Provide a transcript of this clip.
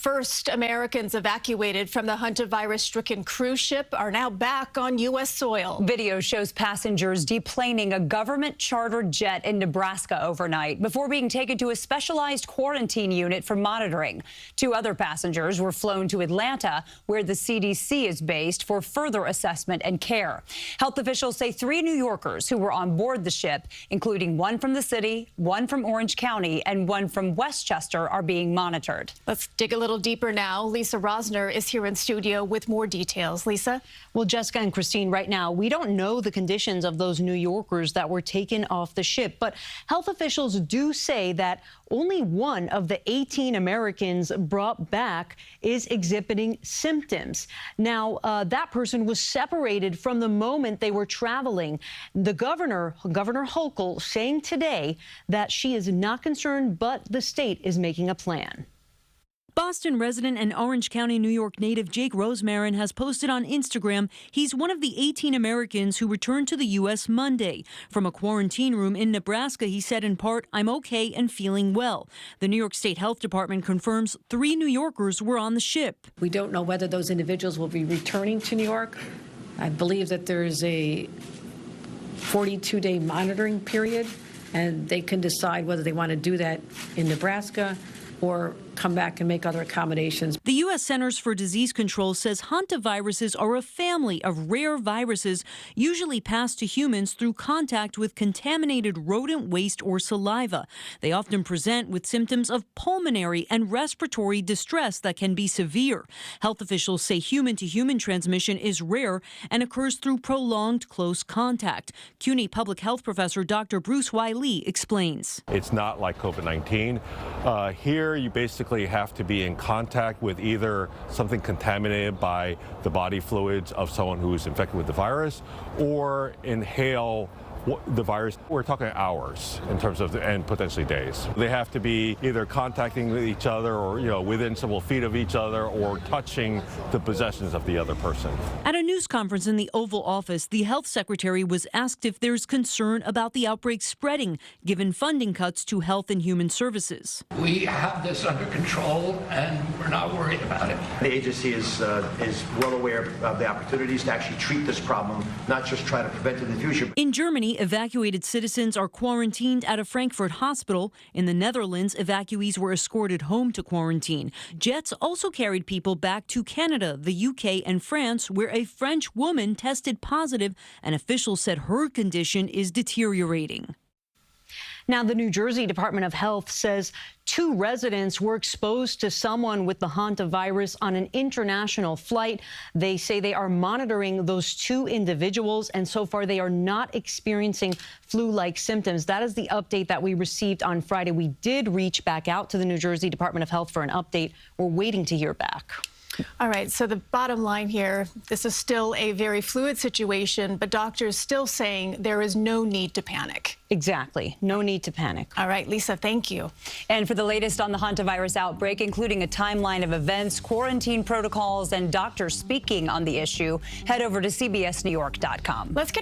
first Americans evacuated from the hantavirus-stricken cruise ship are now back on U.S. soil. Video shows passengers deplaning a government-chartered jet in Nebraska overnight before being taken to a specialized quarantine unit for monitoring. 2 other passengers were flown to Atlanta, where the CDC is based, for further assessment and care. Health officials say 3 New Yorkers who were on board the ship, including 1 from the city, 1 from Orange County, and 1 from Westchester, are being monitored. Let's dig a little deeper now. Lisa Rozner is here in studio with more details. Lisa? Well, Jessica and Christine, right now, we don't know the conditions of those New Yorkers that were taken off the ship, but health officials do say that only 1 of the 18 Americans brought back is exhibiting symptoms. Now, that person was separated from the moment they were traveling. The Governor Hochul, saying today that she is not concerned, but the state is making a plan. Boston resident and Orange County, New York native Jake Rozner has posted on Instagram he's one of the 18 Americans who returned to the U.S. Monday. From a quarantine room in Nebraska, he said in part, "I'm okay and feeling well." The New York State Health Department confirms 3 New Yorkers were on the ship. We don't know whether those individuals will be returning to New York. I believe that there is a 42-day monitoring period, and they can decide whether they want to do that in Nebraska or come back and make other accommodations. The U.S. Centers for Disease Control says hantaviruses are a family of rare viruses usually passed to humans through contact with contaminated rodent waste or saliva. They often present with symptoms of pulmonary and respiratory distress that can be severe. Health officials say human-to-human transmission is rare and occurs through prolonged close contact. CUNY public health professor Dr. Bruce Wiley explains. It's not like COVID-19. Here, you basically have to be in contact with either something contaminated by the body fluids of someone who is infected with the virus or inhale the virus. We're talking hours in terms of, and potentially days. They have to be either contacting with each other or, within several feet of each other or touching the possessions of the other person. At a news conference in the Oval Office, the health secretary was asked if there's concern about the outbreak spreading, given funding cuts to health and human services. We have this under control and we're not worried about it. The agency is well aware of the opportunities to actually treat this problem, not just try to prevent it in the future. In Germany, evacuated citizens are quarantined at a Frankfurt hospital. In the Netherlands, evacuees were escorted home to quarantine. Jets also carried people back to Canada, the UK, and France, where a French woman tested positive, and officials said her condition is deteriorating. Now, the New Jersey Department of Health says 2 residents were exposed to someone with the hantavirus on an international flight. They say they are monitoring those 2 individuals, and so far they are not experiencing flu-like symptoms. That is the update that we received on Friday. We did reach back out to the New Jersey Department of Health for an update. We're waiting to hear back. All right, so the bottom line here, this is still a very fluid situation, but doctors still saying there is no need to panic. Exactly. No need to panic. All right, Lisa, thank you. And for the latest on the hantavirus outbreak, including a timeline of events, quarantine protocols, and doctors speaking on the issue, head over to CBSNewYork.com. Let's get